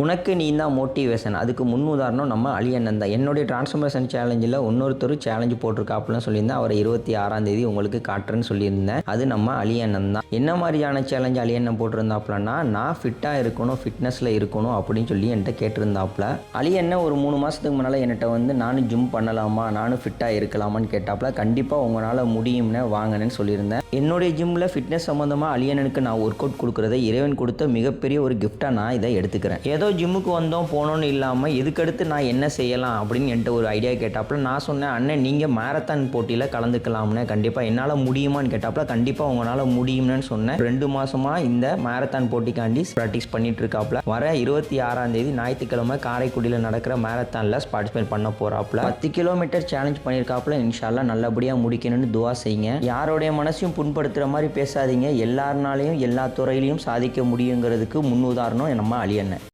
உனக்கு நீ தான் மோட்டிவேஷன். அதுக்கு முன் உதாரணம் நம்ம அலி அண்ணன் தான். என்னுடைய டிரான்ஸ்ஃபர்மேஷன் சேலஞ்சில் இன்னொருத்தர் சேலஞ்சு போட்டிருக்காப்புலன்னு சொல்லியிருந்தேன். அவரை 26ஆம் தேதி உங்களுக்கு காட்டுறேன்னு சொல்லியிருந்தேன். அது நம்ம அலி அண்ணன் தான். என்ன மாதிரியான சேலஞ்ச் அலி அண்ணன் போட்டிருந்தாப்புலன்னா, நான் ஃபிட்டாக இருக்கணும், ஃபிட்னஸில் இருக்கணும் அப்படின்னு சொல்லி என்கிட்ட கேட்டிருந்தாப்புல. அலி அண்ணன் ஒரு 3 மாதத்துக்கு முன்னால் என்கிட்ட வந்து நானும் ஜிம் பண்ணலாமா, நானும் ஃபிட்டாக இருக்கலாமான்னு கேட்டாப்புல. கண்டிப்பாக உங்களால் முடியும்னு வாங்கன்னு சொல்லியிருந்தேன். என்னுடைய ஜிம்மில் ஃபிட்னஸ் சம்மந்தமாக அலி அண்ணனுக்கு நான் ஒர்க் அவுட் கொடுக்குறத இறைவன் கொடுத்த மிகப்பெரிய ஒரு கிஃப்டாக நான் இதை எடுத்துக்கிறேன். ஏதோ ஜிம்முக்கு வந்தோம் போனோன்னு இல்லாமல் இதுக்கடுத்து நான் என்ன செய்யலாம் அப்படின்னு என்கிட்ட ஒரு ஐடியா கேட்டாப்புல. நான் சொன்னேன், அண்ணன் நீங்கள் மேரத்தான் போட்டியில் கலந்துக்கலாம்னு. கண்டிப்பாக என்னால் முடியுமான்னு கேட்டாப்புல. கண்டிப்பாக உங்களால் முடியும்னு சொன்னேன். 2 மாதமாக இந்த மேரத்தான் போட்டிக்காண்டி ப்ராக்டிஸ் பண்ணிட்டு இருக்காப்புல. வர 26ஆம் தேதி ஞாயிற்றுக்கிழமை காரைக்குடியில் நடக்கிற மேரத்தானில் பார்ட்டிசிபேட் பண்ண போகிறாப்புல. 10 கிலோமீட்டர் சேலஞ்ச் பண்ணியிருக்காப்புல. இன்ஷால்லா நல்லபடியாக முடிக்கணும்னு துவா செய்யுங்க. யாரோடைய மனசையும் புண்படுத்துகிற மாதிரி பேசாதீங்க. எல்லாருனாலையும் எல்லா துறையிலையும் சாதிக்க முடியுங்கிறதுக்கு முன் உதாரணம் நம்ம அலி அண்ணன்.